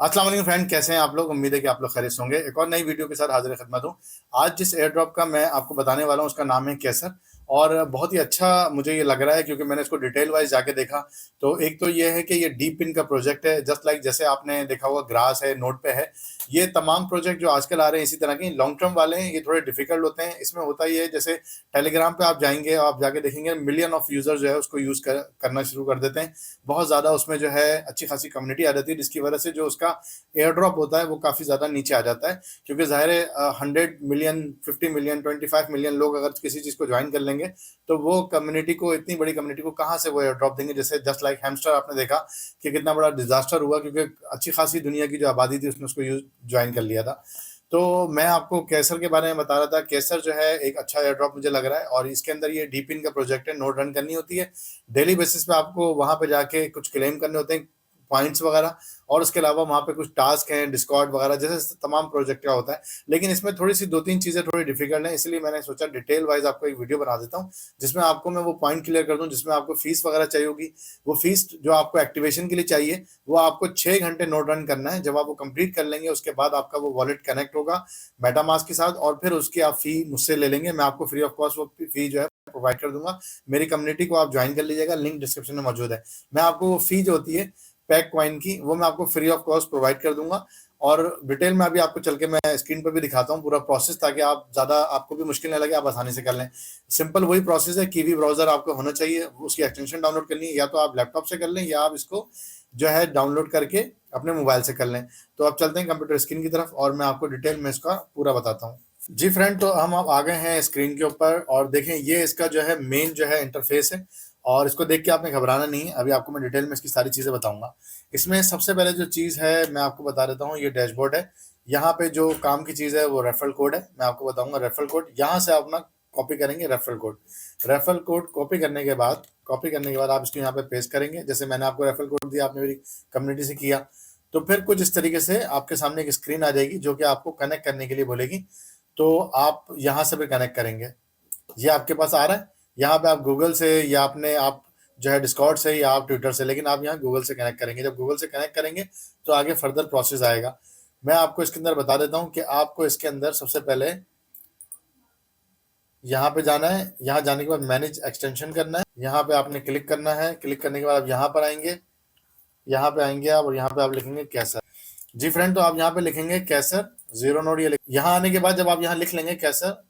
अस्सलाम वालेकुम फ्रेंड, कैसे हैं आप लोग। उम्मीद है कि आप लोग खैरियत से होंगे। एक और नई वीडियो के साथ हाजिर खिदमत हूँ। आज जिस एयर ड्रॉप का मैं आपको बताने वाला हूँ उसका नाम है केसर। और बहुत ही अच्छा मुझे ये लग रहा है क्योंकि मैंने इसको डिटेल वाइज जाके देखा। तो एक तो ये है कि ये डीप पिन का प्रोजेक्ट है, जस्ट लाइक जैसे आपने देखा होगा ग्रास है, नोट पे है। ये तमाम प्रोजेक्ट जो आजकल आ रहे हैं इसी तरह के लॉन्ग टर्म वाले हैं, ये थोड़े डिफिकल्ट होते हैं। इसमें होता ही है जैसे टेलीग्राम पे आप जाएंगे और आप जाके देखेंगे मिलियन ऑफ यूजर जो है उसको करना शुरू कर देते हैं। बहुत ज्यादा उसमें जो है अच्छी खासी कम्युनिटी आ जाती है, जिसकी वजह से जो उसका एयर ड्रॉप होता है वो काफी ज्यादा नीचे आ जाता है। क्योंकि जाहिर है 100 मिलियन, 50 मिलियन, 25 मिलियन लोग अगर किसी चीज को ज्वाइन कर लेंगे तो वो कम्युनिटी को, इतनी बड़ी कम्युनिटी को कहाँ से वो एयर ड्रॉप देंगे। जैसे जस्ट लाइक हैमस्टर आपने देखा कि कितना बड़ा डिजास्टर हुआ, क्योंकि अच्छी खासी दुनिया की जो आबादी थी उसने उसको ज्वाइन कर लिया था। तो मैं आपको केसर के बारे में बता रहा था। केसर जो है एक अच्छा एयर ड्रॉप मुझे लग रहा है, और इसके अंदर ये डीप इन का प्रोजेक्ट है, नोड रन करनी होती है। डेली बेसिस पे आपको वहां पे जाके कुछ क्लेम करने होते हैं, पॉइंट्स वगैरह। और उसके अलावा वहाँ पे कुछ टास्क हैं, डिस्कॉर्ड वगैरह जैसे तमाम प्रोजेक्ट का होता है। लेकिन इसमें थोड़ी सी दो तीन चीजें थोड़ी डिफिकल्ट हैं, इसलिए मैंने सोचा डिटेल वाइज आपको एक वीडियो बना देता हूँ जिसमें आपको मैं वो पॉइंट क्लियर कर दूं जिसमें आपको फीस वगैरह चाहिए होगी। वो फीस जो आपको एक्टिवेशन के लिए चाहिए वो आपको 6 घंटे नोट रन करना है। जब आप वो कंप्लीट कर लेंगे उसके बाद आपका वो वॉलेट कनेक्ट होगा मेटामास्क के साथ, और फिर उसकी आप फी मुझसे ले लेंगे। मैं आपको फ्री ऑफ कॉस्ट वो फी जो है प्रोवाइड कर दूंगा। मेरी कम्युनिटी को आप ज्वाइन कर लीजिएगा, लिंक डिस्क्रिप्शन में मौजूद है। मैं आपको वो फी जो होती है पैक क्वाइन की वो मैं आपको फ्री ऑफ कॉस्ट प्रोवाइड कर दूंगा। और डिटेल में अभी आपको चल के मैं स्क्रीन पर भी दिखाता हूँ पूरा प्रोसेस, ताकि आप ज्यादा आपको भी मुश्किल नहीं लगे, आप आसानी से कर लें। सिंपल वही प्रोसेस है, कीवी ब्राउजर आपको होना चाहिए, उसकी एक्सटेंशन डाउनलोड करनी है, या तो आप लैपटॉप से कर लें या आप इसको जो है डाउनलोड करके अपने मोबाइल से कर लें। तो अब चलते हैं कंप्यूटर स्क्रीन की तरफ और मैं आपको डिटेल में इसका पूरा बताता हूँ। जी फ्रेंड, तो हम अब आ गए हैं स्क्रीन के ऊपर और देखें ये इसका जो है मेन जो है इंटरफेस है। और इसको देख के आपने घबराना नहीं है, अभी आपको मैं डिटेल में इसकी सारी चीज़ें बताऊंगा। इसमें सबसे पहले जो चीज़ है मैं आपको बता देता हूँ, ये डैशबोर्ड है। यहाँ पे जो काम की चीज़ है वो रेफरल कोड है, मैं आपको बताऊंगा रेफरल कोड। यहाँ से आप अपना कॉपी करेंगे referral code. Referral code copy करने के बाद आप इसको यहाँ पे पेस्ट करेंगे। जैसे मैंने आपको रेफरल कोड दिया, आपने मेरी कम्युनिटी से किया, तो फिर कुछ इस तरीके से आपके सामने एक स्क्रीन आ जाएगी जो कि आपको कनेक्ट करने के लिए बोलेगी। तो आप यहाँ से भी कनेक्ट करेंगे। ये आपके पास आ रहा है। यहाँ पे आप गूगल से या अपने आप जो है डिस्कॉर्ड से या आप ट्विटर से, लेकिन आप यहाँ गूगल से कनेक्ट करेंगे। जब गूगल से कनेक्ट करेंगे तो आगे फर्दर प्रोसेस आएगा। मैं आपको इसके अंदर बता देता हूँ कि आपको इसके अंदर सबसे पहले यहाँ पे जाना है। यहाँ जाने के बाद मैनेज एक्सटेंशन करना है, यहाँ पे आपने क्लिक करना है। क्लिक करने के बाद आप यहाँ पर आएंगे, यहाँ पे आएंगे आप, और यहाँ पे आप लिखेंगे कैसर। जी फ्रेंड, तो आप यहाँ पे लिखेंगे कैसर जीरो नोड। यहाँ आने के बाद जब आप यहाँ लिख लेंगे कैसर,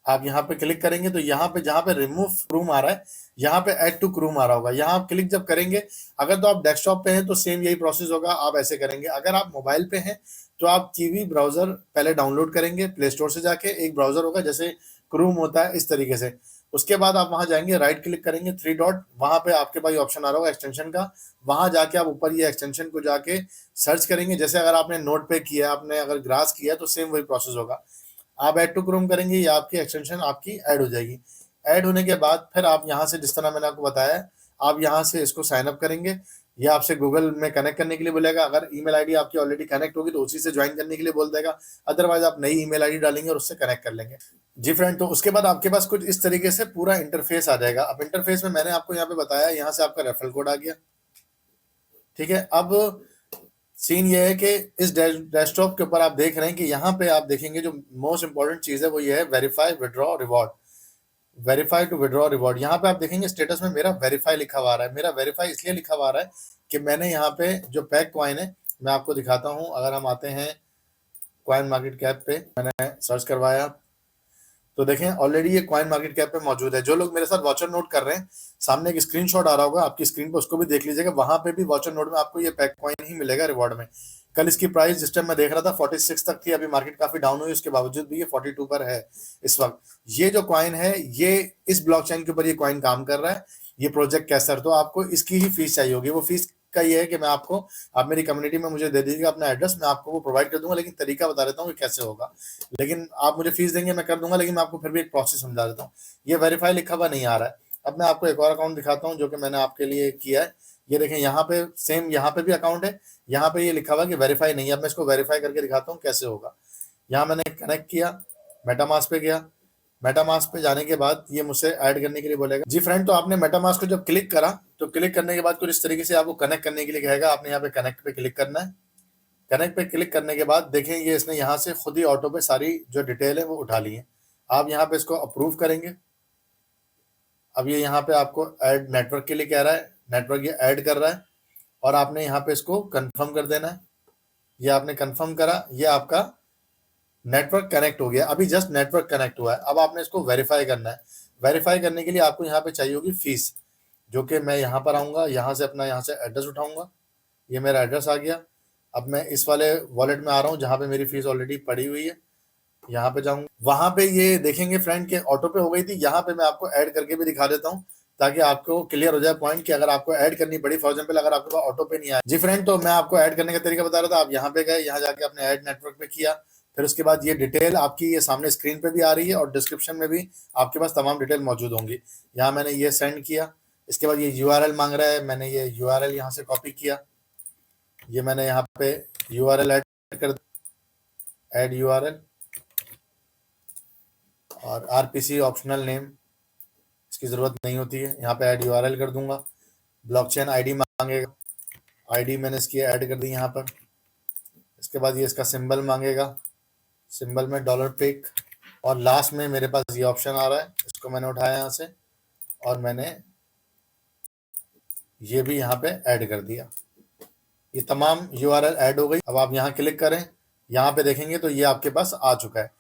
आप यहाँ पे क्लिक करेंगे तो यहाँ पे जहाँ पे रिमूव क्रूम आ रहा है, यहाँ पे ऐड टू क्रूम आ रहा होगा। यहाँ आप क्लिक जब करेंगे, अगर तो आप डेस्कटॉप पे हैं तो सेम यही प्रोसेस होगा, आप ऐसे करेंगे। अगर आप मोबाइल पे हैं तो आप कीवी ब्राउजर पहले डाउनलोड करेंगे प्ले स्टोर से जाके। एक ब्राउजर होगा जैसे क्रूम होता है इस तरीके से। उसके बाद आप वहां जाएंगे, राइट क्लिक करेंगे, थ्री डॉट, वहां पे आपके पास ऑप्शन आ रहा होगा एक्सटेंशन का। वहां जाके आप ऊपर ये एक्सटेंशन को जाके सर्च करेंगे। जैसे अगर आपने नोट पे किया, आपने अगर ग्रास किया, तो सेम वही प्रोसेस होगा। आप ऐड टू क्रोम करेंगे, या आपकी एक्सटेंशन आपकी ऐड हो जाएगी। ऐड होने के बाद फिर आप यहाँ से, जिस तरह मैंने आपको बताया है, आप यहाँ से इसको साइन अप करेंगे। या आपसे गूगल में कनेक्ट करने के लिए बोलेगा। अगर ईमेल आईडी आपकी ऑलरेडी कनेक्ट होगी तो उसी से ज्वाइन करने के लिए बोल देगा। अदरवाइज आप नई ईमेल आईडी डालेंगे और उससे कनेक्ट कर लेंगे। जी फ्रेंड, तो उसके बाद आपके पास कुछ इस तरीके से पूरा इंटरफेस आ जाएगा। अब इंटरफेस में मैंने आपको यहाँ पे बताया, यहाँ से आपका रेफरल कोड आ गया। ठीक है, अब सीन ये है कि इस डेस्कटॉप के ऊपर आप देख रहे हैं कि यहाँ पे आप देखेंगे जो मोस्ट इंपॉर्टेंट चीज है वो ये है verify withdraw reward. Verify to withdraw reward, यहाँ पे आप देखेंगे स्टेटस में मेरा वेरीफाई लिखा हुआ आ रहा है। मेरा वेरीफाई इसलिए लिखा हुआ आ रहा है कि मैंने यहाँ पे जो पैक क्वाइन है, मैं आपको दिखाता हूँ। अगर हम आते हैं क्वाइन मार्केट कैप पे, मैंने सर्च करवाया तो देखें ऑलरेडी ये कॉइन मार्केट कैप पे मौजूद है। जो लोग मेरे साथ वॉचर नोट कर रहे हैं, सामने एक स्क्रीनशॉट आ रहा होगा आपकी स्क्रीन पे, उसको भी देख लीजिएगा। वहां पे भी वॉचर नोट में आपको ये पैक कॉइन ही मिलेगा रिवॉर्ड में। कल इसकी प्राइस जिस टाइम मैं देख रहा था 46 तक थी, अभी मार्केट काफी डाउन हुई, उसके बावजूद भी ये 42 पर है इस वक्त। ये जो कॉइन है, ये इस ब्लॉकचेन के ऊपर ये कॉइन काम कर रहा है, ये प्रोजेक्ट कैसर। तो आपको इसकी ही फीस चाहिए होगी। वो फीस का ये है कि मैं आपको, आप मेरी कम्युनिटी में मुझे दे दीजिएगा अपना एड्रेस, मैं आपको वो प्रोवाइड कर दूंगा। लेकिन तरीका बता देता हूँ कि कैसे होगा। लेकिन आप मुझे फीस देंगे, मैं कर दूंगा, लेकिन मैं आपको फिर भी एक प्रोसेस समझा देता हूँ। ये वेरीफाई लिखा हुआ नहीं आ रहा है। अब मैं आपको एक और अकाउंट दिखाता हूँ जो कि मैंने आपके लिए किया है। ये देखें, यहाँ पे सेम, यहाँ पे भी अकाउंट है, यहाँ पे ये लिखा हुआ कि वेरीफाई नहीं है। अब मैं इसको वेरीफाई करके दिखाता हूँ कैसे होगा। यहाँ मैंने कनेक्ट किया, मेटामास्क पे गया, मेटामास्क पे जाने के बाद ये मुझसे ऐड करने के लिए बोलेगा। जी फ्रेंड, तो आपने मेटामास्क को जब क्लिक करा तो क्लिक करने के बाद कुछ इस तरीके से आपको कनेक्ट करने के लिए कहेगा। आपने यहाँ पे कनेक्ट पे क्लिक करना है। कनेक्ट पे क्लिक करने के बाद देखें ये इसने यहाँ से खुद ही ऑटो पे सारी जो डिटेल है वो उठा ली है। आप यहाँ पे इसको अप्रूव करेंगे। अब ये यहाँ पे आपको ऐड नेटवर्क के लिए कह रहा है, नेटवर्क ये ऐड कर रहा है और आपने यहाँ पे इसको कंफर्म कर देना है। ये आपने कंफर्म करा, ये आपका नेटवर्क कनेक्ट हो गया। अभी जस्ट नेटवर्क कनेक्ट हुआ है। अब आपने इसको वेरीफाई करना है। वेरीफाई करने के लिए आपको यहाँ पे चाहिए होगी फीस, जो कि मैं यहाँ पर आऊँगा, यहाँ से अपना यहाँ से एड्रेस उठाऊँगा। ये मेरा एड्रेस आ गया। अब मैं इस वाले वॉलेट में आ रहा हूँ जहाँ पे मेरी फीस ऑलरेडी पड़ी हुई है। यहाँ पे जाऊँगा, वहाँ पे ये देखेंगे फ्रेंड के ऑटो पे हो गई थी। यहाँ पे मैं आपको ऐड करके भी दिखा देता हूँ ताकि आपको क्लियर हो जाए पॉइंट कि अगर आपको ऐड करनी पड़ी, फॉर एग्जाम्पल अगर आपके पास ऑटो पे नहीं आया। जी फ्रेंड, तो मैं आपको ऐड करने का तरीका बता रहा था। आप यहाँ पे गए, यहाँ जाके आपने ऐड नेटवर्क पे किया। फिर उसके बाद ये डिटेल आपकी ये सामने स्क्रीन पे भी आ रही है और डिस्क्रिप्शन में भी आपके पास तमाम डिटेल मौजूद होंगी। यहाँ मैंने ये सेंड किया। इसके बाद ये यूआरएल मांग रहा है, मैंने ये यूआरएल यहाँ से कॉपी किया। ये मैंने यहाँ पे यूआरएल ऐड कर, ऐड यूआरएल और आरपीसी ऑप्शनल नेम इसकी ज़रूरत नहीं होती है। यहाँ पे ऐड यूआरएल कर दूंगा। ब्लॉकचेन आईडी मांगेगा, आईडी मैंने इसकी ऐड कर दी यहाँ पर। इसके बाद ये इसका सिंबल मांगेगा, सिंबल में डॉलर पिक और लास्ट में मेरे पास ये ऑप्शन आ रहा है, इसको मैंने उठाया यहाँ से और मैंने ये भी यहाँ पे ऐड कर दिया। ये तमाम यूआरएल ऐड हो गई। अब आप यहाँ क्लिक करें, यहाँ पे देखेंगे तो ये आपके पास आ चुका है।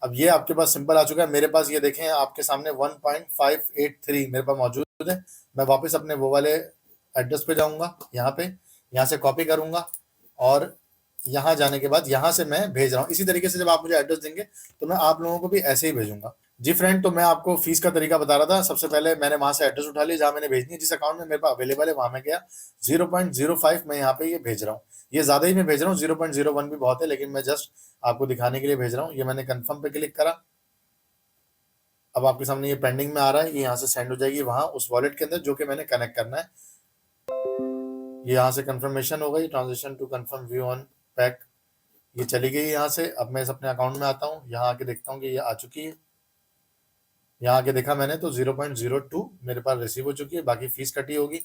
अब ये आपके पास सिंपल आ चुका है। मेरे पास ये देखें आपके सामने 1.583 मेरे पास मौजूद है। मैं वापस अपने वो वाले एड्रेस पे जाऊंगा, यहाँ पे, यहाँ से कॉपी करूंगा और यहाँ जाने के बाद यहाँ से मैं भेज रहा हूँ। इसी तरीके से जब आप मुझे एड्रेस देंगे तो मैं आप लोगों को भी ऐसे ही भेजूंगा। जी फ्रेंड, तो मैं आपको फीस का तरीका बता रहा था। सबसे पहले मैंने वहां से एड्रेस उठा लिया जहाँ मैंने भेजनी है, जिस अकाउंट में मेरे पास अवेलेबल है वहां में गया। 0.05 मैं यहाँ पे ये भेज रहा हूँ। ये ज्यादा ही मैं भेज रहा हूँ, 0.01 भी बहुत है, लेकिन मैं जस्ट आपको दिखाने के लिए भेज रहा हूँ। ये मैंने कंफर्म पे क्लिक करा। अब आपके सामने ये पेंडिंग में आ रहा है। ये यहाँ से सेंड हो जाएगी वहां उस वॉलेट के अंदर जो कि मैंने कनेक्ट करना है। ये यहाँ से कंफर्मेशन हो गई, transaction to confirm view on pack, ये चली गई यहाँ से। अब मैं इस अपने अकाउंट में आता हूँ, यहाँ आके देखता हूँ कि ये आ चुकी है। यहाँ आके देखा मैंने तो 0.02 मेरे पास रिसीव हो चुकी है, बाकी फीस कटी होगी।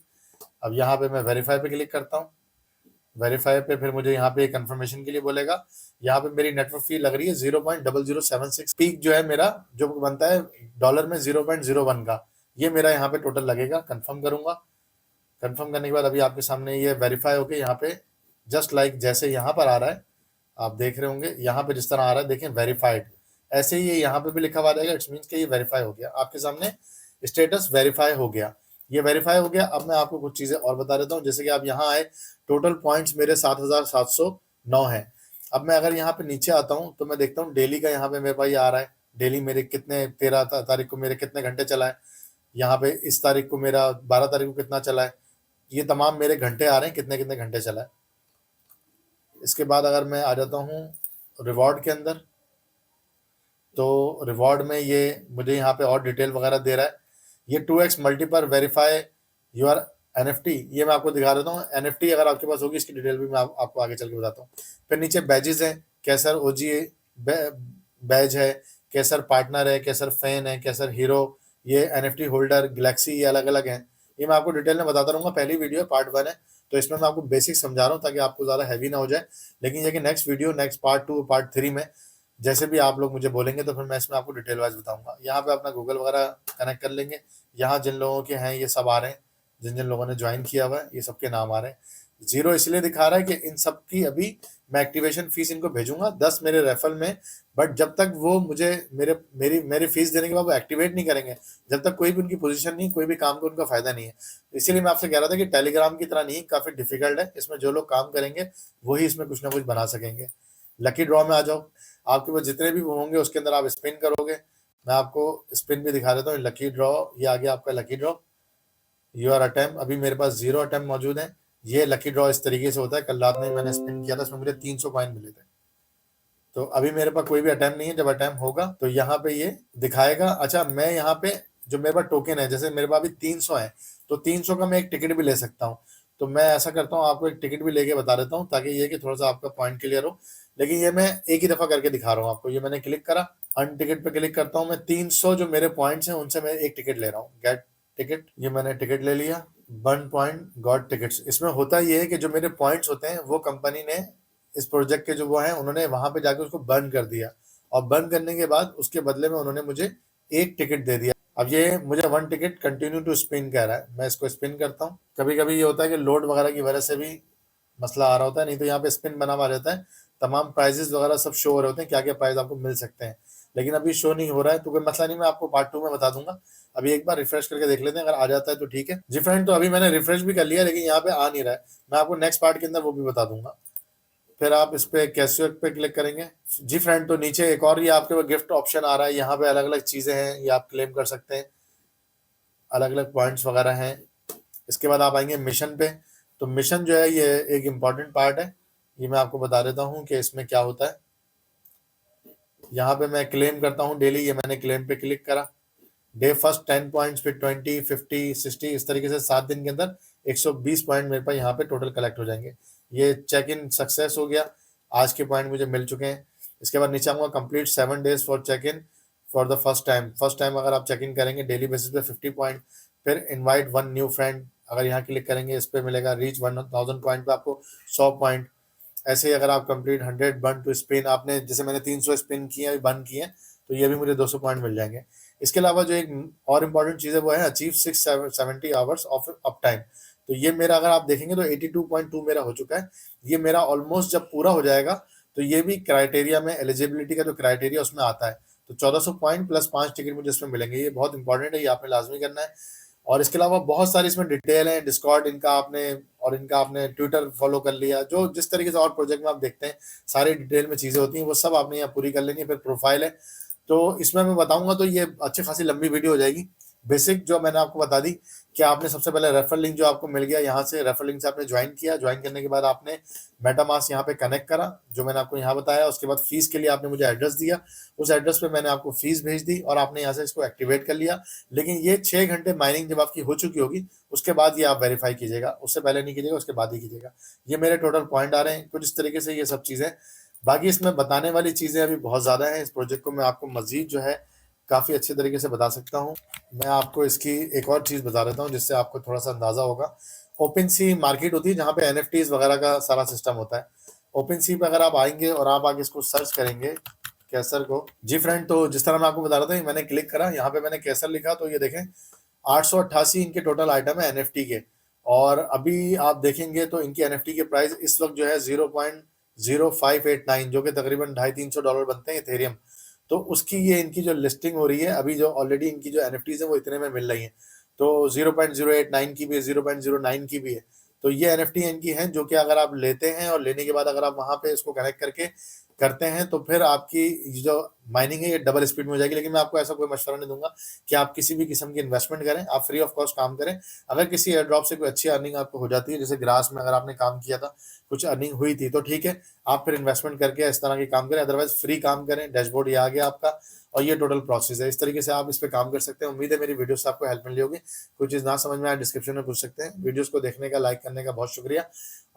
अब यहाँ पे मैं वेरीफाई पे क्लिक करता हूँ। वेरीफाई पे फिर मुझे यहाँ पे कंफर्मेशन के लिए बोलेगा। यहाँ पे मेरी नेटवर्क फी लग रही है 0.0076। पीक जो है मेरा जो बनता है डॉलर में 0.01 का, ये मेरा यहाँ पे टोटल लगेगा। कंफर्म करूंगा। कंफर्म करने के बाद अभी आपके सामने ये वेरीफाई होके यहाँ पे जस्ट लाइक जैसे यहाँ पर आ रहा है, आप देख रहे होंगे यहाँ पे जिस तरह आ रहा है, देखें वेरीफाइड, ऐसे ही ये यहाँ पे भी लिखा हुआ रहेगा। इट्स मीन्स कि ये वेरीफाई हो गया। आपके सामने स्टेटस वेरीफाई हो गया, ये वेरीफाई हो गया। अब मैं आपको कुछ चीज़ें और बता देता हूँ। जैसे कि आप यहाँ आए, टोटल पॉइंट्स मेरे 7,709 हैं। अब मैं अगर यहाँ पे नीचे आता हूँ तो मैं देखता हूँ डेली का यहाँ पे मेरे पास ये आ रहा है। डेली मेरे कितने 13 तारीख को मेरे कितने घंटे चला है, यहाँ पे इस तारीख को मेरा 12 तारीख को कितना चला है, ये तमाम मेरे घंटे आ रहे हैं, कितने कितने घंटे चला है। इसके बाद अगर मैं आ जाता हूँ रिवॉर्ड के अंदर, तो रिवॉर्ड में ये मुझे यहाँ पे और डिटेल वगैरह दे रहा है। ये 2x multiple verify your NFT, ये मैं आपको दिखा देता हूँ। NFT अगर आपके पास होगी इसकी डिटेल भी मैं आपको आगे चल के बताता हूँ। फिर नीचे बैजेस हैं, कैसर OG बैज है, कैसर पार्टनर है, कैसर फैन है, कैसर हीरो, ये NFT होल्डर, गैलेक्सी, ये अलग अलग हैं। ये मैं आपको डिटेल में बताता रहूँगा। पहली वीडियो है, पार्ट 1 है, तो इसमें मैं आपको बेसिक समझा रहा हूँ ताकि आपको ज़्यादा हैवी ना हो जाए। लेकिन ये कि next video, next part 2, part 3 में जैसे भी आप लोग मुझे बोलेंगे तो फिर मैं इसमें आपको डिटेल वाइज बताऊंगा। यहाँ पे अपना गूगल वगैरह कनेक्ट कर लेंगे। यहाँ जिन लोगों के हैं ये सब आ रहे हैं, जिन जिन लोगों ने ज्वाइन किया हुआ है ये सबके नाम आ रहे हैं। 0 इसलिए दिखा रहा है कि इन सब की अभी मैं एक्टिवेशन फीस इनको भेजूंगा 10 मेरे रेफरल में, बट जब तक वो मुझे मेरी फीस देने के बाद वो एक्टिवेट नहीं करेंगे, जब तक कोई भी उनकी पोजीशन नहीं, कोई भी काम का उनका फायदा नहीं है। इसीलिए मैं आपसे कह रहा था कि टेलीग्राम की तरह नहीं, काफी डिफिकल्ट है। इसमें जो लोग काम करेंगे वही इसमें कुछ ना कुछ बना सकेंगे। लकी ड्रॉ में आ जाओ, आपके पास जितने भी वो होंगे उसके अंदर आप स्पिन करोगे। मैं आपको स्पिन भी दिखा देता हूँ। लकी ड्रॉ, ये आ गया आपका लकी ड्रॉ, योर अटेम्प्ट। अभी मेरे पास 0 अटेम्प्ट मौजूद है। ये लकी ड्रॉ इस तरीके से होता है। कल रात में मैंने स्पिन किया था, इसमें मुझे 300 कॉइन मिले थे। तो अभी मेरे पास कोई भी अटेम्प्ट नहीं है। जब अटेम्प्ट होगा तो यहाँ पे ये दिखाएगा। अच्छा, मैं यहाँ पे जो मेरे पास टोकन है, जैसे मेरे पास अभी 300 है, तो 300 का मैं एक टिकट भी ले सकता हूँ। तो मैं ऐसा करता हूँ, आपको एक टिकट भी लेके बता देता हूँ ताकि ये कि थोड़ा सा आपका पॉइंट क्लियर हो। लेकिन ये मैं एक ही दफा करके दिखा रहा हूँ आपको। ये मैंने क्लिक करा, अर्न टिकट पे क्लिक करता हूँ मैं। 300 जो मेरे पॉइंट्स हैं उनसे मैं एक टिकट ले रहा हूँ, गेट टिकट। ये मैंने टिकट ले लिया, बर्न पॉइंट गॉट टिकट्स। इसमें होता ये है कि जो मेरे पॉइंट्स होते हैं वो कंपनी ने इस प्रोजेक्ट के जो वो हैं उन्होंने वहां पे जाके उसको बर्न कर दिया, और बर्न करने के बाद उसके बदले में उन्होंने मुझे एक टिकट दे दिया। अब ये मुझे 1 टिकट कंटिन्यू टू स्पिन कह रहा है, मैं इसको स्पिन करता हूँ। कभी कभी ये होता है कि लोड वगैरह की वजह से भी मसला आ रहा होता है, नहीं तो यहाँ पे स्पिन बना हुआ रहता है, तमाम प्राइजेस वगैरह सब शो हो रहे होते हैं, क्या क्या प्राइस आपको मिल सकते हैं। लेकिन अभी शो नहीं हो रहा है तो कोई मसला नहीं, मैं आपको पार्ट 2 में बता दूंगा। अभी एक बार रिफ्रेश करके देख लेते हैं, अगर आ जाता है तो ठीक है जी फ्रेंड। तो अभी मैंने रिफ्रेश भी कर लिया लेकिन यहाँ पे आ नहीं रहा है, मैं आपको नेक्स्ट पार्ट के अंदर वो भी बता दूंगा। फिर आप इस पे कैशियर पे क्लिक करेंगे जी फ्रेंड, तो नीचे एक और ये आपके पास गिफ्ट ऑप्शन आ रहा है, यहाँ पे अलग अलग चीजें हैं, ये आप क्लेम कर सकते हैं, अलग अलग पॉइंट्स वगैरह हैं। इसके बाद आप आएंगे मिशन पे, तो मिशन जो है ये एक इम्पॉर्टेंट पार्ट है, ये मैं आपको बता देता हूँ कि इसमें क्या होता है। यहाँ पे मैं क्लेम करता हूँ डेली, ये मैंने क्लेम पे क्लिक करा। डे फर्स्ट 10 पॉइंट्स, फिर 20, 50, 60, इस तरीके से 7 दिन के अंदर 120 पॉइंट मेरे पास यहाँ पे टोटल कलेक्ट हो जाएंगे। ये चेक इन सक्सेस हो गया, आज के पॉइंट मुझे मिल चुके हैं। इसके बाद नीचे आऊँगा complete 7 days for check in for the first time अगर आप चेक इन करेंगे डेली बेसिस पे 50 पॉइंट। फिर इनवाइट 1 न्यू फ्रेंड, अगर यहाँ क्लिक करेंगे इस पे मिलेगा रीच 1000 पॉइंट पे आपको 100 पॉइंट। ऐसे ही अगर आप कंप्लीट 100 बर्न टू स्पिन, आपने जैसे मैंने 300 स्पिन किए हैं बर्न किए हैं, तो ये भी मुझे 200 पॉइंट मिल जाएंगे। इसके अलावा जो एक और इम्पॉर्टेंट चीज़ है वो है achieve 670 hours of up time. तो ये मेरा अगर आप देखेंगे तो 82.2 मेरा हो चुका है। ये मेरा ऑलमोस्ट जब पूरा हो जाएगा तो ये भी क्राइटेरिया में, एलिजिबिलिटी का जो क्राइटेरिया उसमें आता है, तो 1400 पॉइंट प्लस 5 टिकट मुझे इसमें मिलेंगे। ये बहुत इंपॉर्टेंट है, ये आपने लाजमी करना है। और इसके अलावा बहुत सारी इसमें डिटेल है, डिस्कॉर्ड इनका आपने, और इनका आपने ट्विटर फॉलो कर लिया, जो जिस तरीके से और प्रोजेक्ट में आप देखते हैं सारी डिटेल में चीज़ें होती हैं वो सब आपने यहाँ पूरी कर लेनी है। फिर प्रोफाइल है, तो इसमें मैं बताऊंगा तो ये अच्छी खासी लंबी वीडियो हो जाएगी। बेसिक जो मैंने आपको बता दी कि आपने सबसे पहले रेफर लिंक जो आपको मिल गया, यहाँ से रेफर लिंक से आपने ज्वाइन किया, ज्वाइन करने के बाद आपने मेटामास्क यहाँ पे कनेक्ट करा जो मैंने आपको यहाँ बताया। उसके बाद फीस के लिए आपने मुझे एड्रेस दिया, उस एड्रेस पे मैंने आपको फीस भेज दी और आपने यहाँ से इसको एक्टिवेट कर लिया। लेकिन ये 6 घंटे माइनिंग जब आपकी हो चुकी होगी उसके बाद ये आप वेरीफाई कीजिएगा, उससे पहले नहीं कीजिएगा, उसके बाद ही कीजिएगा। ये मेरे टोटल पॉइंट आ रहे हैं कुछ इस तरीके से, ये सब चीज़ें। बाकी इसमें बताने वाली चीज़ें अभी बहुत ज़्यादा हैं, इस प्रोजेक्ट को मैं आपको मज़ीद जो है काफ़ी अच्छे तरीके से बता सकता हूँ। मैं आपको इसकी एक और चीज़ बता देता हूँ जिससे आपको थोड़ा सा अंदाज़ा होगा। ओपन सी मार्केट होती है जहाँ पे एनएफटीज वगैरह का सारा सिस्टम होता है। ओपन सी पे अगर आप आएंगे और आप आगे इसको सर्च करेंगे कैसर को जी फ्रेंड, तो जिस तरह मैं आपको बता रहा था, मैंने क्लिक करा, यहाँ पे मैंने कैसर लिखा, तो ये देखें 888 इनके टोटल आइटम है एनएफटी के। और अभी आप देखेंगे तो इनकी एनएफटी के प्राइस इस वक्त जो है 0.0589, जो कि तकरीबन $250-300 बनते हैं इथेरियम। तो उसकी ये इनकी जो लिस्टिंग हो रही है अभी, जो ऑलरेडी इनकी जो एनएफटीज है वो इतने में मिल रही हैं। तो 0.089 की भी है, 0.09 की भी है। तो ये एनएफटी इनकी हैं जो कि अगर आप लेते हैं और लेने के बाद अगर आप वहाँ पे इसको कनेक्ट करके करते हैं तो फिर आपकी जो माइनिंग है ये डबल स्पीड में हो जाएगी। लेकिन मैं आपको ऐसा कोई मशवरा नहीं दूंगा कि आप किसी भी किस्म की इन्वेस्टमेंट करें, आप फ्री ऑफ कॉस्ट काम करें। अगर किसी एयर ड्रॉप से कोई अच्छी अर्निंग आपको हो जाती है, जैसे ग्रास में अगर आपने काम किया था कुछ अर्निंग हुई थी, तो ठीक है, आप फिर इन्वेस्टमेंट करके इस तरह के काम करें, अदरवाइज फ्री काम करें। डैशबोर्ड ये आ गया आपका, और ये टोटल प्रोसेस है। इस तरीके से आप इस पे काम कर सकते हैं। उम्मीद है मेरी वीडियो से आपको हेल्प मिली होगी। कोई चीज़ ना समझ में आए डिस्क्रिप्शन में पूछ सकते हैं। वीडियोस को देखने का, लाइक करने का बहुत शुक्रिया।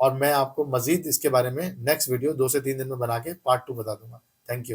और मैं आपको मजीद इसके बारे में नेक्स्ट वीडियो 2 से 3 दिन में बना के पार्ट 2 बता दूंगा। Thank you.